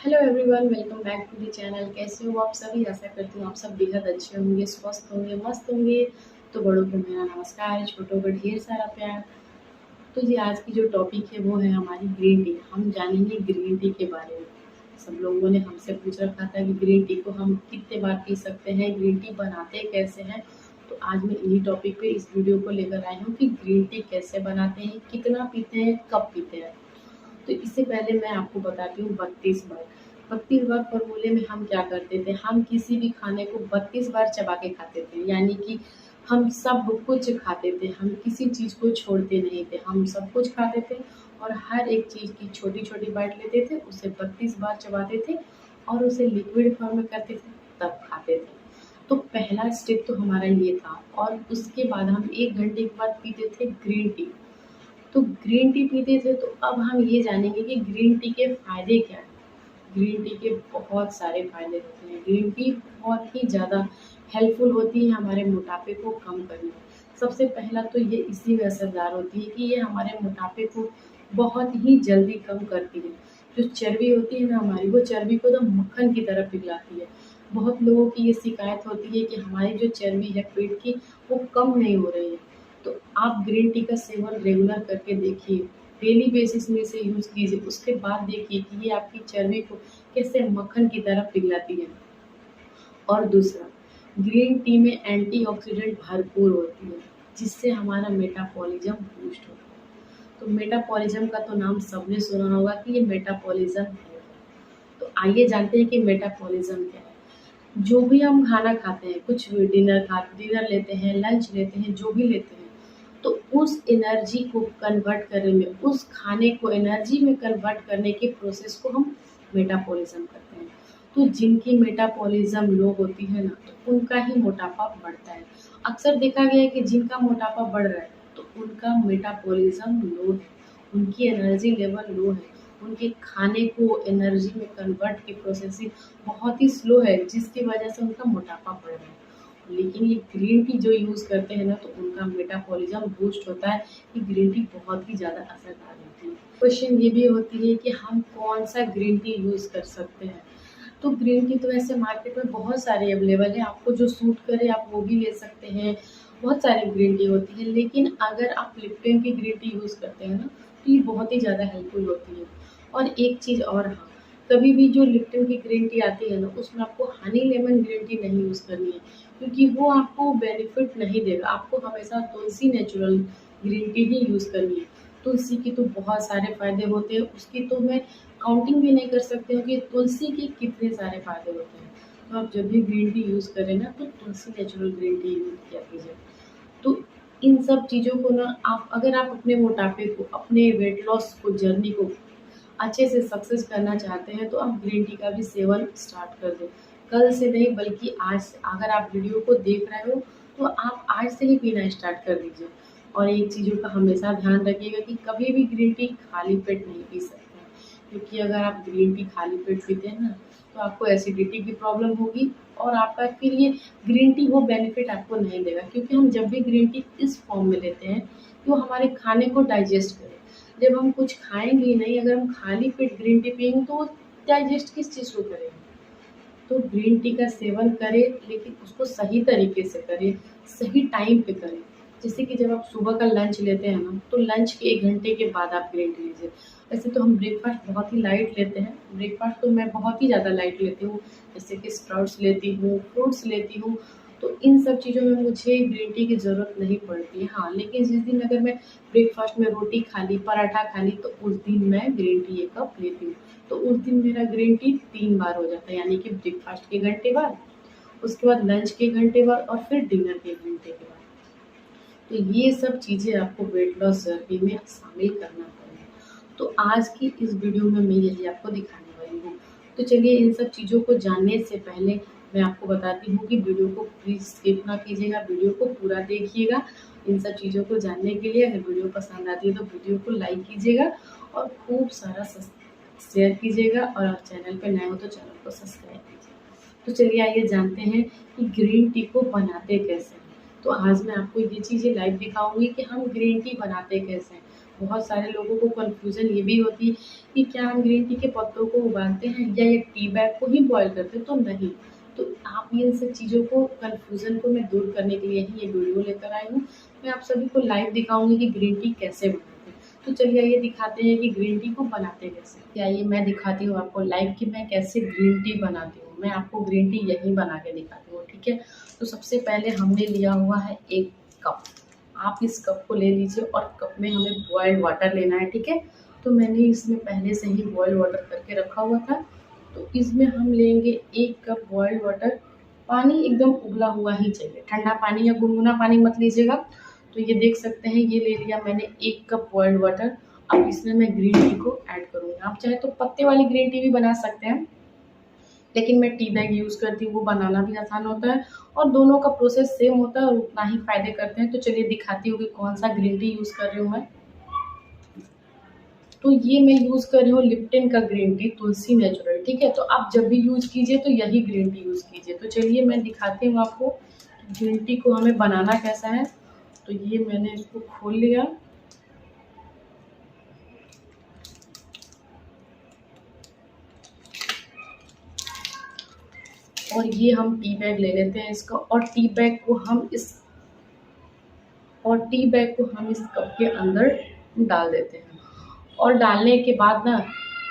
Hello everyone, welcome back to the channel. कैसे हो आप सभी? आशा करती हूँ आप सब बेहद अच्छे होंगे, स्वस्थ होंगे, मस्त होंगे। तो बड़ों को मेरा नमस्कार, छोटों को ढेर सारा प्यार। तो जी आज की जो टॉपिक है वो है हमारी ग्रीन टी। हम जानेंगे ग्रीन टी के बारे में। सब लोगों ने हमसे पूछ रखा था कि ग्रीन टी को हम कितने बार पी सकते हैं, ग्रीन टी बनाते कैसे हैं। तो आज मैं इन्हीं टॉपिक पे इस वीडियो को लेकर आई हूँ कि ग्रीन टी कैसे बनाते हैं, कितना पीते हैं, कब पीते हैं। तो इससे पहले मैं आपको बताती हूँ 32 बार। 32 बार फॉर्मूले में हम क्या करते थे, हम किसी भी खाने को 32 बार चबा के खाते थे। यानी कि हम सब कुछ खाते थे, हम किसी चीज़ को छोड़ते नहीं थे, हम सब कुछ खाते थे और हर एक चीज़ की छोटी छोटी बाइट लेते थे, उसे 32 बार चबाते थे और उसे लिक्विड फॉर्म में करते थे, तब खाते थे। तो पहला स्टेप तो हमारा ये था और उसके बाद हम 1 घंटे के बाद पीते थे ग्रीन टी। तो ग्रीन टी पीते थे, तो अब हम ये जानेंगे कि ग्रीन टी के फ़ायदे क्या हैं। ग्रीन टी के बहुत सारे फ़ायदे होते हैं। ग्रीन टी बहुत ही ज़्यादा हेल्पफुल होती है हमारे मोटापे को कम करने में। सबसे पहला तो ये इसी में असरदार होती है कि ये हमारे मोटापे को बहुत ही जल्दी कम करती है। जो चर्बी होती है ना हमारी, वो चर्बी को एकदम मक्खन की तरह पिघलाती है। बहुत लोगों की ये शिकायत होती है कि हमारी जो चर्बी है पेट की, वो कम नहीं हो रही है। तो आप ग्रीन टी का सेवन रेगुलर करके देखिए, डेली बेसिस में इसे यूज़ कीजिए, उसके बाद देखिए कि ये आपकी चर्बी को कैसे मक्खन की तरह पिघलाती है। और दूसरा, ग्रीन टी में एंटीऑक्सीडेंट भरपूर होती है, जिससे हमारा मेटाबॉलिज्म बूस्ट होता है। तो मेटाबॉलिज्म का तो नाम सबने सुना होगा कि ये मेटाबॉलिज्म है। तो आइए जानते हैं कि मेटाबॉलिज्म क्या है। जो भी हम खाना खाते हैं, कुछ भी डिनर लेते हैं, लंच लेते हैं, जो भी लेते हैं, तो उस एनर्जी को कन्वर्ट करने में, उस खाने को एनर्जी में कन्वर्ट करने के प्रोसेस को हम मेटाबॉलिज्म कहते हैं। तो जिनकी मेटाबॉलिज्म लो होती है ना, तो उनका ही मोटापा बढ़ता है। अक्सर देखा गया है कि जिनका मोटापा बढ़ रहा है, तो उनका मेटाबॉलिज्म लो है, उनकी एनर्जी लेवल लो है, उनके खाने को एनर्जी में कन्वर्ट की प्रोसेसिंग बहुत ही स्लो है, जिसकी वजह से उनका मोटापा बढ़ रहा है। लेकिन ये ग्रीन टी जो यूज़ करते हैं ना, तो उनका मेटाबॉलिज्म बूस्ट होता है। ये ग्रीन टी बहुत ही ज़्यादा असरदार होती है। क्वेश्चन ये भी होती है कि हम कौन-सा ग्रीन टी यूज़ कर सकते हैं। तो ग्रीन टी तो ऐसे मार्केट में बहुत सारी अवेलेबल है, आपको जो सूट करे आप वो भी ले सकते हैं। बहुत सारी ग्रीन टी होती है, लेकिन अगर आप लिप्टन की ग्रीन टी यूज़ करते हैं ना, तो ये बहुत ही ज़्यादा हेल्पफुल होती है। और एक चीज़ और, हाँ, कभी भी जो लिप्टन की ग्रीन टी आती है ना, उसमें आपको हनी लेमन ग्रीन टी नहीं यूज़ करनी है, क्योंकि वो आपको बेनिफिट नहीं देगा। आपको हमेशा तुलसी नेचुरल ग्रीन टी ही यूज़ करनी है। तुलसी की तो बहुत सारे फ़ायदे होते हैं, उसकी तो मैं काउंटिंग भी नहीं कर सकती हूँ कि तुलसी के कितने सारे फ़ायदे होते हैं। तो आप जब भी ग्रीन टी यूज़ करें ना, तो तुलसी नेचुरल ग्रीन टी यूज़ किया कीजिए। तो इन सब चीज़ों को ना, आप अगर आप अपने मोटापे को, अपने वेट लॉस को, जर्नी को अच्छे से सक्सेस करना चाहते हैं, तो आप ग्रीन टी का भी सेवन स्टार्ट कर दें। कल से नहीं, बल्कि आज से। अगर आप वीडियो को देख रहे हो, तो आप आज से ही पीना स्टार्ट कर दीजिए। और एक चीज़ों का हमेशा ध्यान रखिएगा कि कभी भी ग्रीन टी खाली पेट नहीं पी सकते हैं, क्योंकि अगर आप ग्रीन टी खाली पेट पीते हैं ना, तो आपको एसिडिटी की प्रॉब्लम होगी और आपका फिर ये ग्रीन टी वो बेनिफिट आपको नहीं देगा। क्योंकि हम जब भी ग्रीन टी इस फॉर्म में लेते हैं, तो हमारे खाने को डाइजेस्ट करे। जब हम कुछ खाएँगे ही नहीं, अगर हम खाली पेट ग्रीन टी पिएँगे, तो वो डाइजेस्ट किस चीज़ को करेगा? तो ग्रीन टी का सेवन करें, लेकिन उसको सही तरीके से करें, सही टाइम पे करें। जैसे कि जब आप सुबह का लंच लेते हैं ना, तो लंच के 1 घंटे के बाद आप ग्रीन टी लीजिए। वैसे तो हम ब्रेकफ़ास्ट बहुत ही लाइट लेते हैं, ब्रेकफ़ास्ट तो मैं बहुत ही ज़्यादा लाइट लेती हूँ, जैसे कि स्प्राउट्स लेती हूँ, फ्रूट्स लेती हूँ, तो इन सब चीज़ों में मुझे ग्रीन टी की ज़रूरत नहीं पड़ती है। हाँ, लेकिन जिस दिन अगर मैं ब्रेकफ़ास्ट में रोटी खा ली, पराठा खा ली, तो उस दिन मैं ग्रीन टी 1 कप लेती हूँ। तो उस दिन मेरा ग्रीन टी 3 बार हो जाता है, यानी कि ब्रेकफ़ास्ट के घंटे बाद, उसके बाद लंच के घंटे बाद और फिर डिनर के घंटे के बाद। तो ये सब चीज़ें आपको वेट लॉस जर्नी में शामिल करना पड़ेगा। तो आज की इस वीडियो में मैं यही आपको दिखाने वाली हूँ। तो चलिए, इन सब चीज़ों को जानने से पहले मैं आपको बताती हूँ कि वीडियो को प्लीज़ स्किप ना कीजिएगा, वीडियो को पूरा देखिएगा। इन सब चीज़ों को जानने के लिए अगर वीडियो पसंद आती है तो वीडियो को लाइक कीजिएगा और खूब सारा शेयर कीजिएगा, और चैनल पे नए हो तो चैनल को सब्सक्राइब कीजिए। तो चलिए आइए जानते हैं कि ग्रीन टी को बनाते कैसे हैं। तो आज मैं आपको ये चीज़ें लाइव दिखाऊँगी कि हम ग्रीन टी बनाते कैसे हैं। बहुत सारे लोगों को कन्फ्यूज़न ये भी होती है कि क्या हम ग्रीन टी के पत्तों को उबालते हैं या ये टी बैग को ही बॉयल करते हैं, तो नहीं। तो आप ये इन सब चीज़ों को कन्फ्यूज़न को मैं दूर करने के लिए ही ये वीडियो लेकर आई हूँ। मैं आप सभी को लाइव दिखाऊँगी कि ग्रीन टी कैसे बनाते हैं। तो चलिए आइए दिखाते हैं कि ग्रीन टी को बनाते कैसे। आइए मैं दिखाती हूँ आपको लाइव कि मैं कैसे ग्रीन टी बनाती हूँ। मैं आपको ग्रीन टी यहीं बना के दिखाती हूँ, ठीक है। तो सबसे पहले हमने लिया हुआ है 1 कप। आप इस कप को ले लीजिए और कप में हमें बॉइल्ड वाटर लेना है, ठीक है। तो मैंने इसमें पहले से ही बॉइल्ड वाटर करके रखा हुआ था। तो इसमें हम लेंगे 1 कप बॉइल्ड वाटर। पानी एकदम उबला हुआ ही चाहिए, ठंडा पानी या गुनगुना पानी मत लीजिएगा। तो ये देख सकते हैं, ये ले लिया मैंने 1 कप बॉइल्ड वाटर। अब इसमें मैं ग्रीन टी को ऐड करूँगी। आप चाहे तो पत्ते वाली ग्रीन टी भी बना सकते हैं, लेकिन मैं टी बैग यूज़ करती हूँ, वो बनाना भी आसान होता है और दोनों का प्रोसेस सेम होता है और उतना ही फ़ायदे करते हैं। तो चलिए दिखाती हूँ कि कौन-सा ग्रीन टी यूज़ कर रही हूँ मैं। तो ये मैं यूज़ कर रही हूँ लिप्टन का ग्रीन टी, तुलसी नेचुरल, ठीक है। तो आप जब भी यूज़ कीजिए तो यही ग्रीन टी यूज़ कीजिए। तो चलिए मैं दिखाती हूँ आपको ग्रीन टी को हमें बनाना कैसा है। तो ये मैंने इसको खोल लिया। और ये हम टी बैग ले लेते हैं इसका, और टी बैग को हम इस कप के अंदर डाल देते हैं। और डालने के बाद ना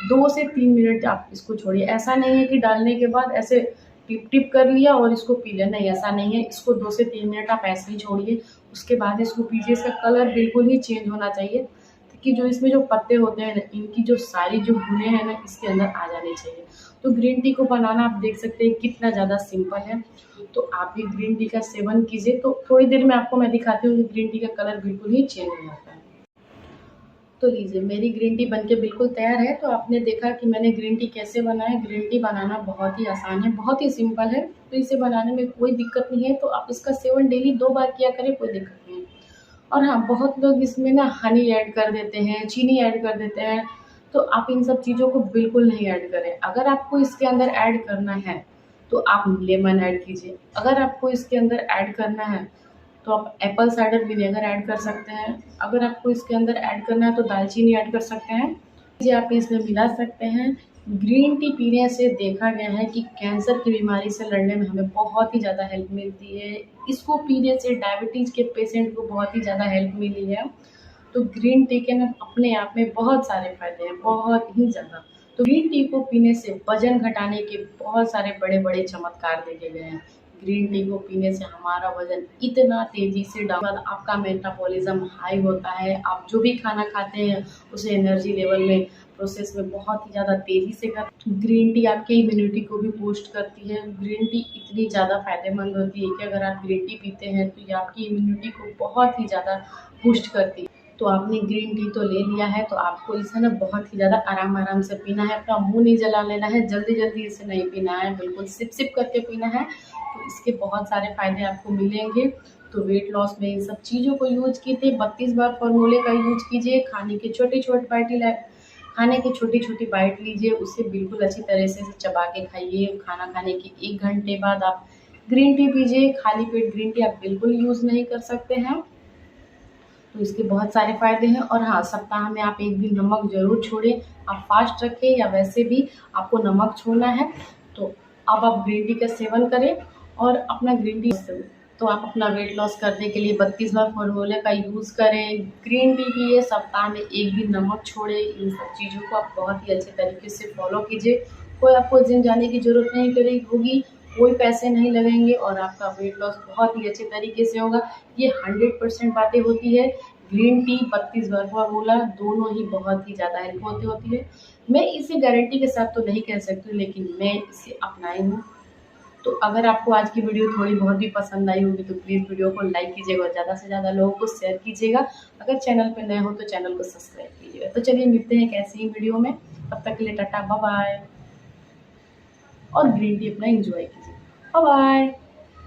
2 से 3 मिनट आप इसको छोड़िए। ऐसा नहीं है कि डालने के बाद ऐसे टिप-टिप कर लिया और इसको पी लिया, नहीं ऐसा नहीं है। इसको 2 से 3 मिनट आप ऐसे ही छोड़िए, उसके बाद इसको पीजिए। इसका कलर बिल्कुल ही चेंज होना चाहिए, कि जो इसमें जो पत्ते होते हैं ना, इनकी जो सारी जो गुनें हैं ना, इसके अंदर आ जानी चाहिए। तो ग्रीन टी को बनाना आप देख सकते हैं कितना ज़्यादा सिंपल है। तो आप भी ग्रीन टी का सेवन कीजिए। तो थोड़ी देर में आपको मैं दिखाती हूँ कि ग्रीन टी का कलर बिल्कुल ही चेंज हो जाता है। तो लीजिए मेरी ग्रीन टी बनके बिल्कुल तैयार है। तो आपने देखा कि मैंने ग्रीन टी कैसे बनाया। ग्रीन टी बनाना बहुत ही आसान है, बहुत ही सिंपल है। तो इसे बनाने में कोई दिक्कत नहीं है। तो आप इसका सेवन डेली 2 बार किया करें, कोई दिक्कत नहीं है। और हाँ, बहुत लोग इसमें ना हनी ऐड कर देते हैं, चीनी ऐड कर देते हैं। तो आप इन सब चीज़ों को बिल्कुल नहीं ऐड करें। अगर आपको इसके अंदर ऐड करना है तो आप लेमन ऐड कीजिए। अगर आपको इसके अंदर ऐड करना है तो आप एप्पल साइडर विनेगर ऐड कर सकते हैं। अगर आपको इसके अंदर ऐड करना है तो दालचीनी ऐड कर सकते हैं। जी, आप इसमें मिला सकते हैं। ग्रीन टी पीने से देखा गया है कि कैंसर की बीमारी से लड़ने में हमें बहुत ही ज़्यादा हेल्प मिलती है। इसको पीने से डायबिटीज़ के पेशेंट को बहुत ही ज़्यादा हेल्प मिली है। तो ग्रीन टी के ना अपने आप में बहुत सारे फ़ायदे हैं, बहुत ही ज़्यादा। तो ग्रीन टी को पीने से वज़न घटाने के बहुत सारे बड़े-बड़े चमत्कार देखे गए हैं। ग्रीन टी को पीने से हमारा वज़न इतना तेज़ी से डाउन, आपका मेटाबॉलिज़्म हाई होता है। आप जो भी खाना खाते हैं उसे एनर्जी लेवल में प्रोसेस में बहुत ही ज़्यादा तेज़ी से कर। ग्रीन टी आपकी इम्यूनिटी को भी बूस्ट करती है। ग्रीन टी इतनी ज़्यादा फ़ायदेमंद होती है कि अगर आप ग्रीन टी पीते हैं तो ये आपकी इम्यूनिटी को बहुत ही ज़्यादा बूस्ट करती है। तो आपने ग्रीन टी तो ले लिया है, तो आपको इसे ना बहुत ही ज़्यादा आराम-आराम से पीना है। अपना मुँह नहीं जला लेना है, जल्दी-जल्दी इसे नहीं पीना है, बिल्कुल सिप-सिप करके पीना है। तो इसके बहुत सारे फ़ायदे आपको मिलेंगे। तो वेट लॉस में इन सब चीज़ों को यूज़ कीजिए। 32 बार फ़ॉर्मूले का यूज़ कीजिए। खाने की छोटी-छोटी बाइट लीजिए, उसे बिल्कुल अच्छी तरह से चबा के खाइए। खाना खाने के 1 घंटे बाद आप ग्रीन टी पीजिए। खाली पेट ग्रीन टी आप बिल्कुल यूज़ नहीं कर सकते हैं। तो इसके बहुत सारे फ़ायदे हैं। और हाँ, सप्ताह में आप 1 दिन नमक ज़रूर छोड़ें। आप फ़ास्ट रखें या वैसे भी आपको नमक छोड़ना है, तो अब आप ग्रीन टी का सेवन करें और अपना ग्रीन टी। तो आप अपना वेट लॉस करने के लिए 32 बार फ़ॉर्मूले का यूज़ करें, ग्रीन टी पिए, सप्ताह में 1 दिन नमक छोड़ें। इन सब चीज़ों को आप बहुत ही अच्छे तरीके से फ़ॉलो कीजिए। कोई आपको जिम जाने की ज़रूरत नहीं करेगी होगी, कोई पैसे नहीं लगेंगे और आपका वेट लॉस बहुत ही अच्छे तरीके से होगा। ये 100% बातें होती है। ग्रीन टी 32 बार फ़ॉर्मूला दोनों ही बहुत ही ज़्यादा हेल्प होती है। मैं इसे गारंटी के साथ तो नहीं कह सकती हूँ, लेकिन मैं इसे अपनाई हूँ। तो अगर आपको आज की वीडियो थोड़ी बहुत भी पसंद आई होगी तो प्लीज़ वीडियो को लाइक कीजिएगा और ज़्यादा से ज़्यादा लोगों को शेयर कीजिएगा। अगर चैनल पे नए हो तो चैनल को सब्सक्राइब कीजिएगा। तो चलिए मिलते हैं एक ऐसी ही वीडियो में। तब तक के लिए टाटा, बाय बाय। और ग्रीन टी अपना एंजॉय कीजिए। Bye bye.